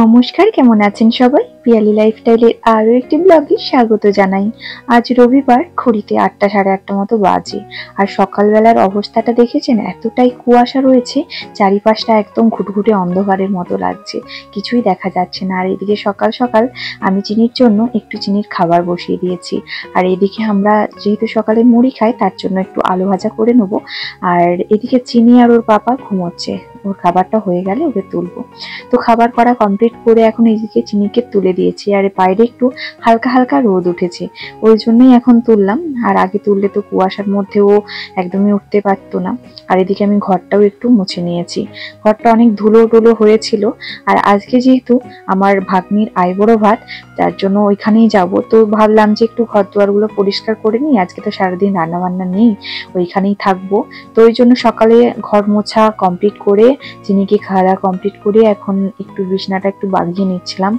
নমস্কার, কেমন আছেন সবাই? পিয়ালি লাইফস্টাইলের আরো একটি ব্লগে স্বাগত জানাই। আজ রবিবার, ঘড়িতে 8টা সাড়ে 8টা মতো বাজে। আর সকালবেলার অবস্থাটা দেখেছেন, এতটাই কুয়াশা রয়েছে, চারিপাশটা একদম ঘুটঘুটে অন্ধকারের মতো লাগছে, কিছুই দেখা যাচ্ছে না। আর এদিকে সকাল সকাল আমি চিনির জন্য একটু চিনির খাবার বসিয়ে দিয়েছি। আর এদিকে আমরা যেহেতু সকালে মুড়ি খাই, তার জন্য একটু আলু ভাজা করে নেবো। আর এদিকে চিনি আর ওর পাপা ঘুমোচ্ছে, ওর খাবারটা হয়ে গেলে ওকে তুলবো। তো খাবার করা কমপ্লিট করে এখন এইদিকে চিনিকে তুলে দিয়েছি। আর বাইরে একটু হালকা হালকা রোদ উঠেছে, ওই জন্যই এখন তুললাম। আর আগে তুললে তো কুয়াশার মধ্যেও একদমই উঠতে পারতো না। আর এদিকে আমি ঘরটাও একটু মুছে নিয়েছি, ঘরটা অনেক ধুলো টুলো হয়েছিল। আর আজকে যেহেতু আমার ভাগ্নির আইবুড়ো ভাত, তার জন্য ওইখানেই যাব। তো ভাবলাম যে একটু ঘর দুয়ারগুলো পরিষ্কার করে নিই, আজকে তো সারাদিন রান্না বান্না নেই, ওইখানেই থাকবো। তো ওই জন্য সকালে ঘর মোছা কমপ্লিট করে, চিনিকে খাওয়া কমপ্লিট করে এখন একটু বিছানাটা একটু বাগিয়ে নিচ্ছিলাম।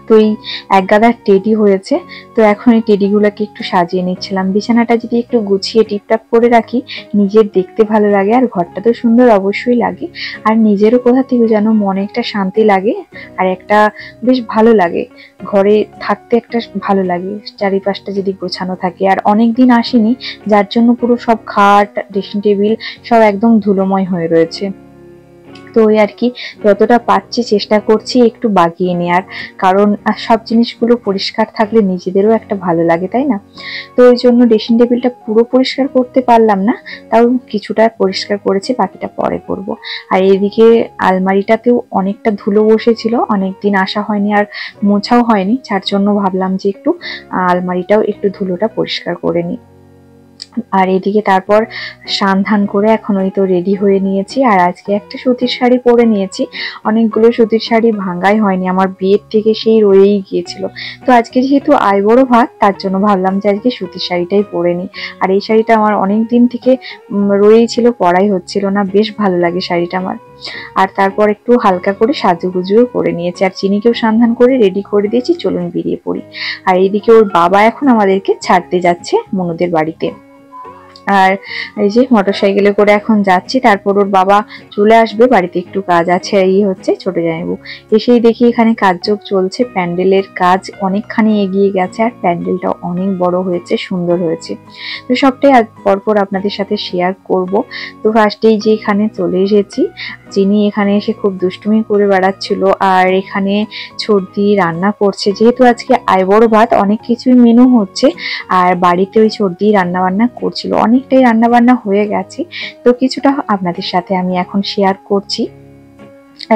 তো এই এক গাদা টেডি হয়েছে, তো এখন এই টেডিগুলোকে একটু সাজিয়ে নিচ্ছিলাম। বিছানাটা যদি একটু গুছিয়ে টিপটাপ করে রাখি, নিজের দেখতে ভালো লাগে, আর ঘরটা তো সুন্দর অবশ্যই লাগে। আর নিজেরও কোথা থেকে যেন মনে একটা শান্তি লাগে, আর একটা বেশ ভালো লাগে ঘরে থাকতে, একটা ভালো লাগে চারিপাশটা যদি গোছানো থাকে। আর অনেকদিন আসিনি, যার জন্য পুরো সব খাট, ড্রেসিং টেবিল সব একদম ধুলোময় হয়ে রয়েছে। তো ওই আর কি, যতটা পারছি চেষ্টা করছি একটু বাগিয়ে নেওয়ার, কারণ সব জিনিসগুলো পরিষ্কার থাকলে নিজেদেরও একটা ভালো লাগে, তাই না? তো ওই জন্য ড্রেসিং টেবিলটা পুরো পরিষ্কার করতে পারলাম না, তাও কিছুটা পরিষ্কার করেছি, বাকিটা পরে করব। আর এদিকে আলমারিটাতেও অনেকটা ধুলো বসেছিল, অনেকদিন আসা হয়নি আর মোছাও হয়নি, যার জন্য ভাবলাম যে একটু আলমারিটাও একটু ধুলোটা পরিষ্কার করে নিই। আর এদিকে তারপর স্নান ধান করে এখন ওই তো রেডি হয়ে নিয়েছি। আর আজকে একটা সুতির শাড়ি পরে নিয়েছি, অনেকগুলো সুতির শাড়ি ভাঙাই হয়নি, আমার বিয়ের থেকে সেই রয়েই গিয়েছিল। তো আজকে যেহেতু আইবুড়ো ভাত, তার জন্য ভাবলাম যে আজকে সুতির শাড়িটাই পরে নিই। আর এই শাড়িটা আমার অনেক দিন থেকে রয়েই ছিল, পরাই হচ্ছিল না, বেশ ভালো লাগে শাড়িটা আমার। আর তারপর একটু হালকা করে সাজুগুজুও করে নিয়েছি, আর চিনিকেও সন্ধান করে রেডি করে দিয়েছি, চলুন বেরিয়ে পড়ি। আর এইদিকে ওর বাবা এখন আমাদেরকে ছাড়তে যাচ্ছে মনুদের বাড়িতে। আর এই যে মোটরসাইকেলে করে এখন যাচ্ছি, তারপর ওর বাবা চলে আসবে, বাড়িতে একটু কাজ আছে, এই হচ্ছে ছোট জামাইবু। এসেই দেখি এখানে কাজযোগ চলছে, প্যান্ডেলের কাজ অনেকখানি এগিয়ে গেছে, আর প্যান্ডেলটা অনেক বড় হয়েছে, সুন্দর হয়েছে। তো সবটাই আজ পরপর আপনাদের সাথে শেয়ার করব। তো ফার্স্টেই যে এখানে চলে এসেছি, চিনি এখানে এসে খুব দুষ্টুমি করে বেড়াচ্ছিল, আর এখানে সর্দি রান্না করছে, যেহেতু আজকে আইবুড়ো ভাত অনেক কিছুই মেনু হচ্ছে, আর বাড়িতে ওই সর্দি রান্না বান্না করছিল, অনেকটাই রান্না বান্না হয়ে গেছে। তো কিছুটা আপনাদের সাথে আমি এখন শেয়ার করছি।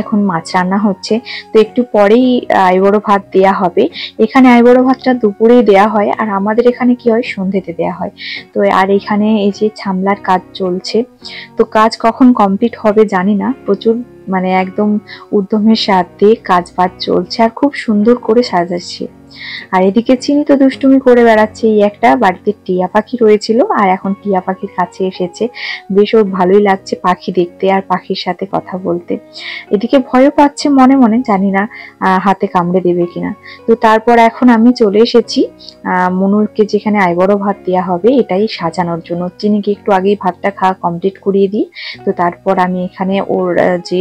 এখন মাছ রান্না হচ্ছে, তো একটু পরেই আইবুড়ো ভাত দেয়া হবে। এখানে আইবুড়ো ভাতটা দুপুরেই দেয়া হয়, আর আমাদের এখানে কি হয়, সন্ধ্যেতে দেয়া হয়। তো আর এখানে এই যে ছামলার কাজ চলছে, তো কাজ কখন কমপ্লিট হবে জানি না, প্রচুর মানে একদম উদ্যমের সাথে কাজ বাজ চলছে, আর খুব সুন্দর করে সাজাচ্ছে। আর এদিকে চিনি তো দুষ্টুমি করে বেড়াচ্ছে, এই একটা বাড়িতে টিয়া পাখি রয়েছিল, আর এখন টিয়া পাখির কাছে এসেছে, বেশ ওর ভালোই লাগছে পাখি দেখতে আর পাখির সাথে কথা বলতে। এদিকে ভয়ও পাচ্ছে মনে মনে, জানি না হাতে কামড়ে দেবে কিনা। তো তারপর এখন আমি চলে এসেছি মনুরকে যেখানে আইবুড়ো ভাত দেওয়া হবে, এটাই সাজানোর জন্য। চিনিকে একটু আগেই ভাতটা খাওয়া কমপ্লিট করিয়ে দিই, তো তারপর আমি এখানে ওর যে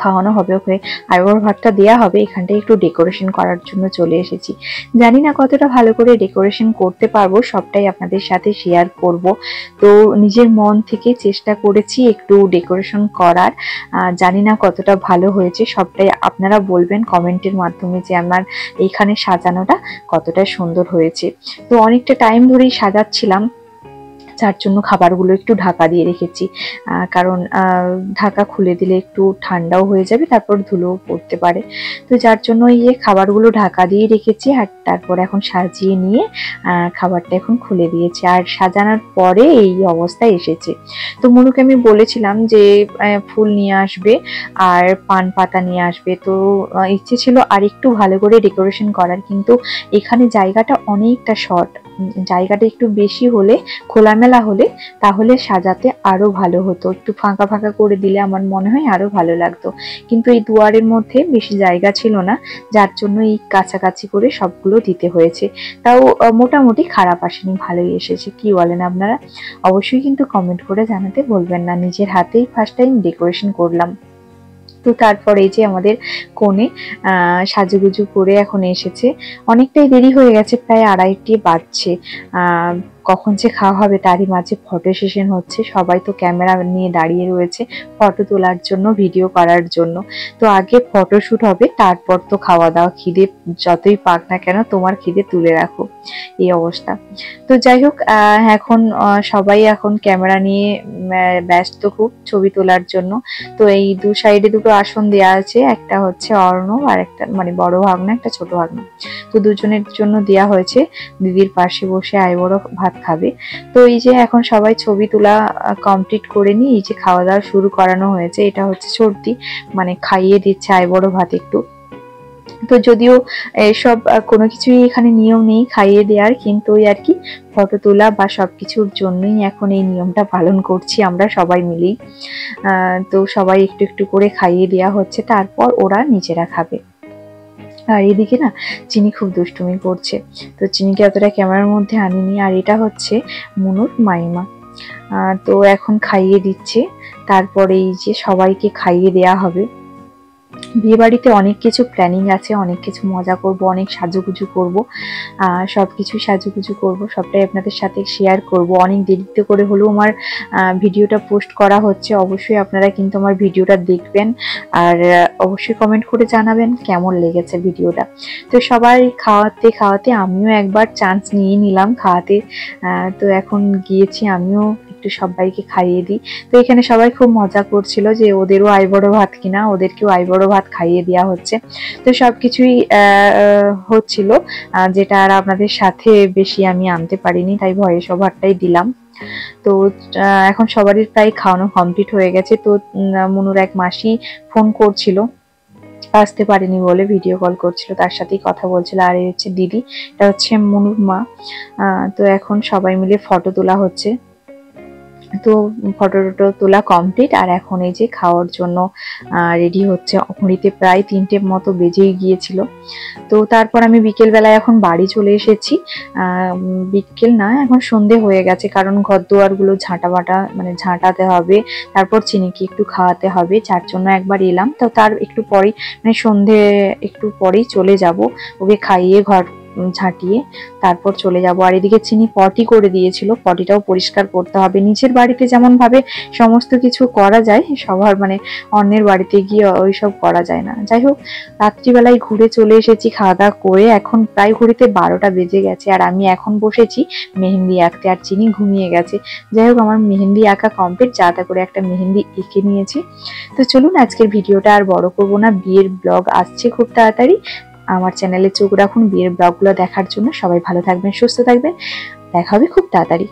খাওয়ানো হবে, ওকে আইবুড়ো ভাতটা দেওয়া হবে, এখানটায় একটু ডেকোরেশন করার জন্য চলে এসেছি। জানি না কতটা ভালো করে ডেকোরেশন করতে পারবো, সবটাই আপনাদের সাথে শেয়ার করব। তো নিজের মন থেকে চেষ্টা করেছি একটু ডেকোরেশন করার, জানি না কতটা ভালো হয়েছে, সবটাই আপনারা বলবেন কমেন্টের মাধ্যমে যে আমার এইখানে সাজানোটা কতটা সুন্দর হয়েছে। তো অনেকটা টাইম ধরেই সাজাচ্ছিলাম, যার জন্য খাবারগুলো একটু ঢাকা দিয়ে রেখেছি, কারণ ঢাকা খুলে দিলে একটু ঠান্ডাও হয়ে যাবে, তারপর ধুলোও পড়তে পারে। তো যার জন্য এই খাবারগুলো ঢাকা দিয়ে রেখেছি, আর তারপর এখন সাজিয়ে নিয়ে খাবারটা এখন খুলে দিয়েছি। আর সাজানোর পরে এই অবস্থায় এসেছে। তো মনুকে আমি বলেছিলাম যে ফুল নিয়ে আসবে আর পান পাতা নিয়ে আসবে, তো ইচ্ছে ছিল আর একটু ভালো করে ডেকোরেশন করার, কিন্তু এখানে জায়গাটা অনেকটা শর্ট, জায়গাটা একটু বেশি হলে, খোলামেলা হলে তাহলে সাজাতে আরো ভালো হতো, একটু ফাঁকা ফাঁকা করে দিলে আমার মনে হয় আরো ভালো লাগতো। কিন্তু এই দুয়ারের মধ্যে বেশি জায়গা ছিল না, যার জন্য এই কাছাকাছি করে সবগুলো দিতে হয়েছে। তাও মোটামুটি খারাপ আসেনি, ভালোই এসেছে। কি বলেন আপনারা? অবশ্যই কিন্তু কমেন্ট করে জানাতে বলবেন না। নিজের হাতেই ফার্স্ট টাইম ডেকোরেশন করলাম। তো তারপর এই যে আমাদের কোণে সাজুগুজু করে এখন এসেছে, অনেকটাই দেরি হয়ে গেছে, প্রায় 2:30 বাজছে। কখন যে খাওয়া হবে তারই মাঝে ফটো সেশন হচ্ছে, সবাই তো ক্যামেরা নিয়ে দাঁড়িয়ে রয়েছে ফটো তোলার জন্য, ভিডিও করার জন্য। তো আগে ফটোশুট হবে, তারপর তো খাওয়া দাওয়া, খিদে যতই পাক না কেন তোমার খিদে তুলে রাখো, এই অবস্থা। তো যাই হোক, এখন সবাই এখন ক্যামেরা নিয়ে ব্যস্ত খুব ছবি তোলার জন্য। তো এই দু সাইডে দুটো আসন দেওয়া আছে, একটা হচ্ছে অর্ণব আর একটা মানে বড় ভাগনা, একটা ছোট ভাগনা। তো দুজনের জন্য দেওয়া হয়েছে, দিদির পাশে বসে আইবুড়ো ভাত খাবে। তো এই যে এখন সবাই ছবি তোলা কমপ্লিট করে নিয়ে এই যে খাওয়া দাওয়া শুরু করানো হয়েছে। এটা হচ্ছে সর্দি, মানে খাইয়ে দিচ্ছে আইবুড়ো ভাত একটু। তো যদিও এসব কোনো কিছুই এখানে নিয়ম নেই খাইয়ে দেওয়ার, কিন্তু ওই আর কি ফটো তোলা বা সবকিছুর জন্যই এখন এই নিয়মটা পালন করছি আমরা সবাই মিলেই। তো সবাই একটু একটু করে খাইয়ে দেওয়া হচ্ছে, তারপর ওরা নিজেরা খাবে। আর এদিকে না চিনি খুব দুষ্টুমি করছে, তো চিনিকে এতটা ক্যামেরার মধ্যে আনিনি। আর এটা হচ্ছে মনুর মাইমা, তো এখন খাইয়ে দিচ্ছে, তারপরে এই যে সবাইকে খাইয়ে দেয়া হবে। বিয়ে বাড়িতে অনেক কিছু প্ল্যানিং আছে, অনেক কিছু মজা করব, অনেক সাজুগুজু করব, সবকিছু সাজুগুজু করব, সবটাই আপনাদের সাথে শেয়ার করব। অনেক দেরিতে করে হলেও আমার ভিডিওটা পোস্ট করা হচ্ছে, অবশ্যই আপনারা কিন্তু আমার ভিডিওটা দেখবেন আর অবশ্যই কমেন্ট করে জানাবেন কেমন লেগেছে ভিডিওটা। তো সবাই খাওয়াতে খাওয়াতে আমিও একবার চান্স নিয়ে নিলাম খাওয়াতে। তো এখন গিয়েছি আমিও একটু সবাইকে খাইয়ে দিই। তো এখানে সবাই খুব মজা করছিল যে ওদেরও আইবুড়ো ভাত কিনা, ওদেরকেও আইবুড়ো ভাত খাইয়ে দেওয়া হচ্ছে। তো সবকিছুই হচ্ছিল, যেটা আর আপনাদের সাথে বেশি আমি আনতে পারিনি, তাই ভয়েস ওভারটাই দিলাম। তো এখন সবারই প্রায় খাওয়ানো কমপ্লিট হয়ে গেছে। তো মনুর এক মাসি ফোন করছিল, আসতে পারেনি বলে ভিডিও কল করছিল, তার সাথেই কথা বলছিল। আর এই হচ্ছে দিদি, এটা হচ্ছে মনুর মা। তো এখন সবাই মিলে ফটো তোলা হচ্ছে। তো ফটো তোলা কমপ্লিট, আর এখন এই যে খাওয়ার জন্য রেডি হচ্ছে। ঘড়িতে প্রায় 3টে মতো বেজেই গিয়েছিল। তো তারপর আমি বিকেল বেলায় এখন বাড়ি চলে এসেছি। বিকেল না, এখন সন্ধে হয়ে গেছে, কারণ ঘর দুয়ার গুলো মানে ঝাঁটাতে হবে, তারপর চিনিকে একটু খাওয়াতে হবে, যার জন্য একবার এলাম। তো তার একটু পরেই মানে সন্ধে একটু পরেই চলে যাব, ওকে খাইয়ে ঘর ঝাঁটিয়ে তারপর চলে যাব। আর এদিকে চিনি পটি করে দিয়েছিল, পটিটাও পরিষ্কার করতে হবে। নিজের বাড়িতে যেমন ভাবে সমস্ত কিছু করা যায়, সবার মানে অন্যের বাড়িতে গিয়ে ওইসব করা যায় না। যাই হোক, রাত্রিবেলায় ঘুরে চলে এসেছি খাওয়া দাওয়া করে, এখন প্রায় ঘড়িতে 12টা বেজে গেছে। আর আমি এখন বসেছি মেহেন্দি আঁকতে, আর চিনি ঘুমিয়ে গেছে। যাই হোক, আমার মেহেন্দি আঁকা কমপ্লিট, যা তা করে একটা মেহেন্দি এঁকে নিয়েছি। তো চলুন আজকের ভিডিওটা আর বড় করবো না, বিয়ের ব্লগ আসছে খুব তাড়াতাড়ি। আমার চ্যানেলে চোখ রাখুন বিয়ের ব্লগগুলো দেখার জন্য। সবাই ভালো থাকবেন, সুস্থ থাকবেন, দেখা হবে খুব তাড়াতাড়ি।